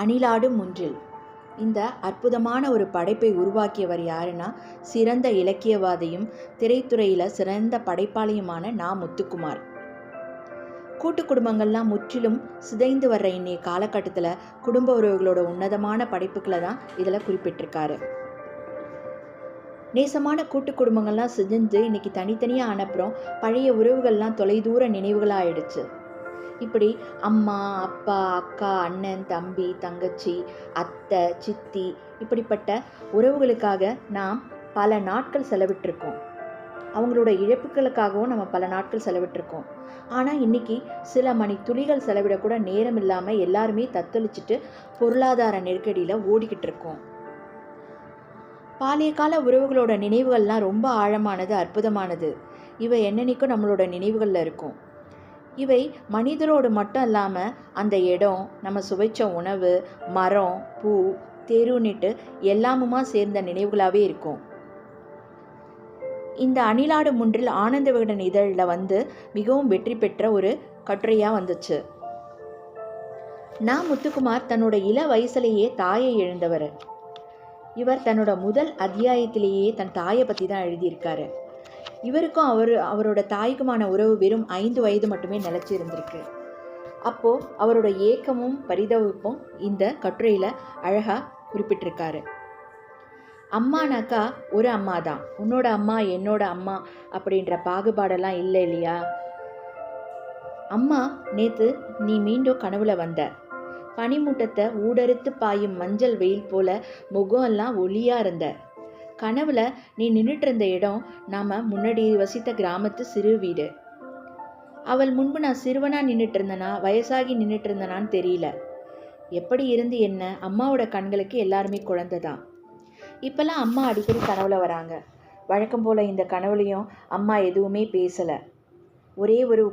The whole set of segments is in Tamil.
அணிலாடும் முன்றில். இந்த அற்புதமான ஒரு படைப்பை உருவாக்கியவர் யாருன்னா, சிறந்த இலக்கியவாதியும் திரைத்துறையில் சிறந்த படைப்பாளியுமான நா. முத்துக்குமார். கூட்டு குடும்பங்கள்லாம் முற்றிலும் சிதைந்து வர்ற இன்னைய காலகட்டத்தில் குடும்ப உறவுகளோட உன்னதமான படைப்புகளை தான் இதில் குறிப்பிட்டிருக்காரு. நேசமான கூட்டு குடும்பங்கள்லாம் சிதைந்து இன்னைக்கு தனித்தனியாக அனுப்புகிறோம். பழைய உறவுகள்லாம் தொலைதூர நினைவுகளாக ஆயிடுச்சு. இப்படி அம்மா, அப்பா, அக்கா, அண்ணன், தம்பி, தங்கச்சி, அத்தை, சித்தி இப்படிப்பட்ட உறவுகளுக்காக நாம் பல நாட்கள் செலவிட்டிருக்கோம். அவங்களோட இழப்புகளுக்காகவும் நம்ம பல நாட்கள் செலவிட்டிருக்கோம். ஆனால் இன்றைக்கி சில மணி துளிகள் செலவிடக்கூட நேரம் இல்லாமல் எல்லாருமே தத்தளிச்சுட்டு பொருளாதார நெருக்கடியில் ஓடிக்கிட்டு இருக்கோம். பாலிய கால உறவுகளோட நினைவுகள்லாம் ரொம்ப ஆழமானது, அற்புதமானது. இவை என்னென்னைக்கும் நம்மளோட நினைவுகளில் இருக்கும். இவை மனிதரோடு மட்டும் இல்லாமல் அந்த இடம், நம்ம சுவைச்ச உணவு, மரம், பூ, தெருன்னுட்டு எல்லாமுமா சேர்ந்த நினைவுகளாகவே இருக்கும். இந்த அணிலாடு முன்றில் ஆனந்த விகடன் இதழில் மிகவும் வெற்றி பெற்ற ஒரு கட்டுரையாக வந்துச்சு. நா. முத்துக்குமார் தன்னோட இள வயசுலேயே தாயை இழந்தவர். இவர் தன்னோட முதல் அத்தியாயத்திலேயே தன் தாயை பற்றி தான் எழுதியிருக்காரு. இவருக்கும் அவரோட தாய்க்குமான உறவு வெறும் 5 வயது மட்டுமே நிலச்சி இருந்திருக்கு. அப்போது அவரோட ஏக்கமும் பரிதவிப்பும் இந்த கட்டுரையில் அழகாக குறிப்பிட்டிருக்காரு. அம்மானாக்கா ஒரு அம்மா தான். உன்னோட அம்மா என்னோட அம்மா அப்படின்ற பாகுபாடெல்லாம் இல்லை இல்லையா? அம்மா, நேற்று நீ மீண்டும் கனவுல வந்த. பனிமூட்டத்தை ஊடறுத்து பாயும் மஞ்சள் வெயில் போல முகம் எல்லாம் ஒளியாக இருந்த. கனவுல நீ நின்றுட்டு இருந்த இடம் நாம் முன்னாடி வசித்த கிராமத்து சிறு வீடு. அவள் முன்பு நான் சிறுவனா நின்றுட்டு இருந்தனா, வயசாகி நின்றுட்டு இருந்தனான்னு தெரியல. எப்படி இருந்து என்ன, அம்மாவோட கண்களுக்கு எல்லாருமே குழந்தை தான். இப்போல்லாம் அம்மா அடிக்கடி கனவுல வராங்க. வழக்கம் போல் இந்த கனவுலையும் அம்மா எதுவுமே பேசலை. ஒரே ஒரு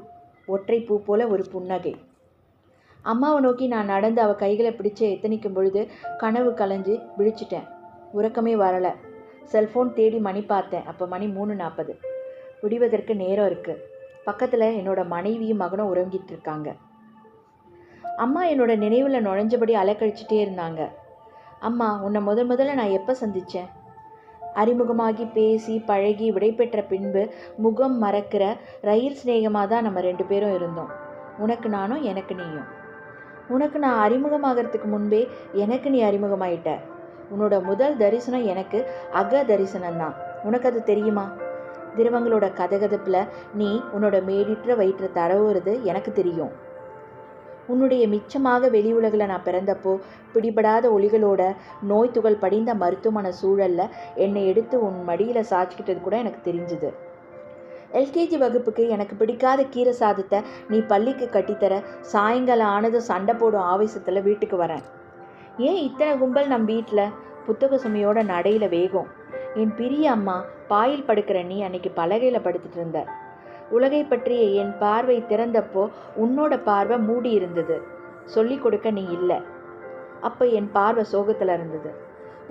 ஒற்றை பூ போல ஒரு புன்னகை. அம்மாவை நோக்கி நான் நடந்து அவள் கைகளை பிடிச்சு எத்தனிக்கும் பொழுது கனவு கலைஞ்சு விழிச்சிட்டேன். உறக்கமே வரலை. செல்ஃபோன் தேடி மணி பார்த்தேன். அப்போ மணி 3:40. விடிவதற்கு நேரம் இருக்குது. பக்கத்தில் என்னோட மனைவியும் மகனும் உறங்கிட்டு இருக்காங்க. அம்மா என்னோட நினைவில் நுழைஞ்சபடி அலைக்கழிச்சிட்டே இருந்தாங்க. அம்மா, உன்னை முதல்ல நான் எப்போ சந்தித்தேன்? அறிமுகமாகி பேசி பழகி விடைபெற்ற பின்பு முகம் மறக்கிற ரயில் சிநேகமாக தான் நம்ம 2 பேரும் இருந்தோம். உனக்கு நானும், எனக்கு நீயும். உனக்கு நான் அறிமுகமாகறதுக்கு முன்பே எனக்கு நீ அறிமுகமாயிட்ட. உன்னோட முதல் தரிசனம் எனக்கு அக தரிசனம்தான். உனக்கு அது தெரியுமா? திரவங்களோட கதகதப்பில் நீ உன்னோட மேடிற்ற வயிற்றை தடவுறது எனக்கு தெரியும். உன்னுடைய மிச்சமாக வெளி உலகில் நான் பிறந்தப்போ பிடிபடாத ஒளிகளோட நோய் துகள் படிந்த மருத்துவமனை சூழலில் என்னை எடுத்து உன் மடியில் சாய்ச்சிக்கிட்டது கூட எனக்கு தெரிஞ்சுது. எல்கேஜி வகுப்புக்கு எனக்கு பிடிக்காத கீரை சாதத்தை நீ பள்ளிக்கு கட்டித்தர சாயங்காலம் ஆனதும் சண்டை போடும் ஆவேசத்தில் வீட்டுக்கு வரேன். ஏன் இத்தனை கும்பல் நம் வீட்டில்? புத்தக சுமையோட நடையில் வேகம். என் பிரிய அம்மா, பாயில் படுக்கிற நீ அன்னைக்கு பலகையில் படுத்துட்டு இருந்த. உலகை பற்றிய என் பார்வை திறந்தப்போ உன்னோட பார்வை மூடி இருந்தது. சொல்லிக் கொடுக்க நீ இல்லை. அப்போ என் பார்வை சோகத்தில் இருந்தது.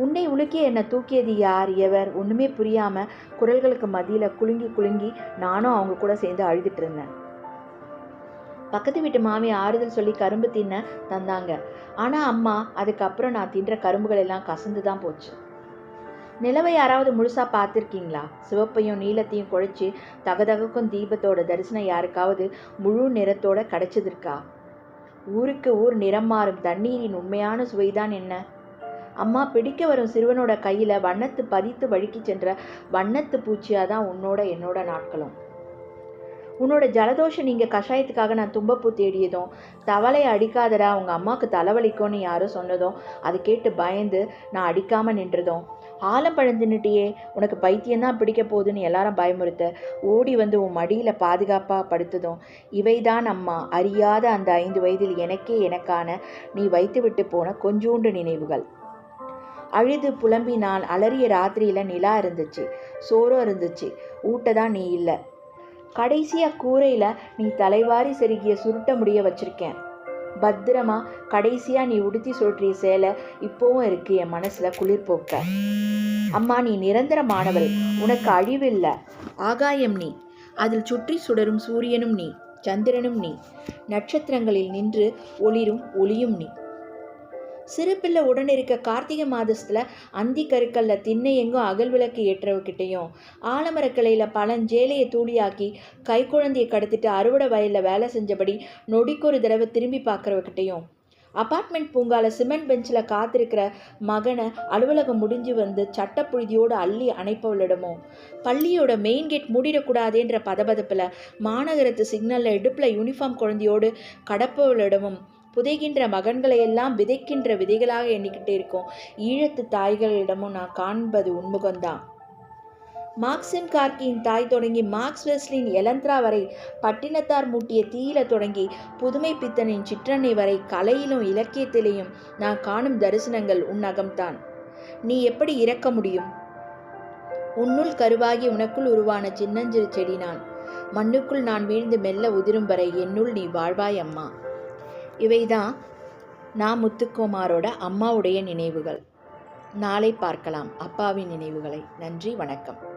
உன்னை உலுக்கி என்னை தூக்கியது யார், எவர் ஒன்றுமே புரியாமல் குரல்களுக்கு மத்தியில் குலுங்கி நானும் அவங்க கூட சேர்ந்து அழுதுட்டு இருந்தேன். பக்கத்து வீட்டு மாமி ஆறுதல் சொல்லி கரும்பு தின்ன தந்தாங்க. ஆனால் அம்மா, அதுக்கப்புறம் நான் தின்ற கரும்புகள் எல்லாம் கசந்து தான் போச்சு. நிலவை யாராவது முழுசாக பார்த்துருக்கீங்களா? சிவப்பையும் நீலத்தையும் குழைச்சி தகதகக்கும் தீபத்தோட தரிசனம் யாருக்காவது முழு நிறத்தோட கிடைச்சதிருக்கா? ஊருக்கு ஊர் நிறம் மாறும் தண்ணீரின் உண்மையான சுவைதான் என்ன? அம்மா, பிடிக்க வரும் சிறுவனோட கையில் வண்ணத்து பதித்து வழுக்கி சென்ற வண்ணத்து பூச்சியாக தான் உன்னோட என்னோட நாட்களும். உன்னோட ஜலதோஷம் நீங்கள் கஷாயத்துக்காக நான் தும்பப்பூ தேடியதும், தவளையை அடிக்காதடா உங்கள் அம்மாவுக்கு தலைவலிக்கும்னு யாரும் சொன்னதும் அது கேட்டு பயந்து நான் அடிக்காமல் நின்றதும், ஆலம் பழந்துன்னுட்டியே உனக்கு பைத்தியம்தான் பிடிக்க போகுதுன்னு எல்லாரும் பயமுறுத்த ஓடி வந்து உன் மடியில் பாதுகாப்பாக படுத்ததும், இவைதான் அம்மா அறியாத அந்த 5 வயதில் எனக்கான நீ வைத்து விட்டு போன கொஞ்சூண்டு நினைவுகள். அழுது புலம்பி நான் அலறிய ராத்திரியில் நிலா இருந்துச்சு, சோறும் இருந்துச்சு, ஊட்டதான் நீ இல்லை. கடைசியாக கூரையில் நீ தலைவாரி செருகிய சுருட்ட முடிய வச்சிருக்கேன். பத்திரமா கடைசியாக நீ உடுத்தி சுழற்றிய சேலை இப்போவும் இருக்கு என் மனசில் குளிர்போக்க. அம்மா, நீ நிரந்தரமானவள். உனக்கு அழிவில்லை. ஆகாயம் நீ. அதில் சுற்றி சுடரும் சூரியனும் நீ, சந்திரனும் நீ. நட்சத்திரங்களில் நின்று ஒளிரும் ஒளியும் நீ. சிறுபிள்ளை உடன் இருக்க கார்த்திகை மாதத்துல அந்தி கருக்கல்ல திண்ணை எங்கும் அகல் விளக்கு ஏற்றவகிட்டையும், ஆலமரக்கிளையில பழஞ்சேலையை தூளியாக்கி கை குழந்தையை கடத்திட்டு அறுவடை வயலில் வேலை செஞ்சபடி நொடிக்கொரு தடவை திரும்பி பார்க்குறவகிட்டையும், அப்பார்ட்மெண்ட் பூங்கால சிமெண்ட் பெஞ்சில் காத்திருக்கிற மகனை அலுவலகம் முடிஞ்சு வந்து சட்டப்புழுதியோடு அள்ளி அணைப்பவளிடமும், பள்ளியோட மெயின் கேட் மூடிடக்கூடாதேன்ற பதபதப்பில் மாநகரத்து சிக்னலில் இடுப்பில் யூனிஃபார்ம் குழந்தையோடு கடப்பவளிடமும், புதைகின்ற மகன்களையெல்லாம் விதைக்கின்ற விதைகளாக எண்ணிக்கிட்டே இருக்கும் ஈழத்து தாய்களிடமும் நான் காண்பது உன்முகம்தான். மார்க்சிம் கார்கியின் தாய் தொடங்கி மார்க்ஸ் வெஸ்லின் எலந்த்ரா வரை, பட்டினத்தார் மூட்டிய தீயில தொடங்கி புதுமை பித்தனின் சிற்றன்னை வரை கலையிலும் இலக்கியத்திலேயும் நான் காணும் தரிசனங்கள் உன் அகம்தான். நீ எப்படி இறக்க முடியும்? உன்னுள் கருவாகி உனக்குள் உருவான சின்னஞ்சிறு செடி நான். மண்ணுக்குள் நான் வீழ்ந்து மெல்ல உதிரும் வரை என்னுள் நீ வாழ்வாய் அம்மா. இவைதான் நான் முத்துக்குமாரோட அம்மாவுடைய நினைவுகள். நாளை பார்க்கலாம் அப்பாவின் நினைவுகளை. நன்றி, வணக்கம்.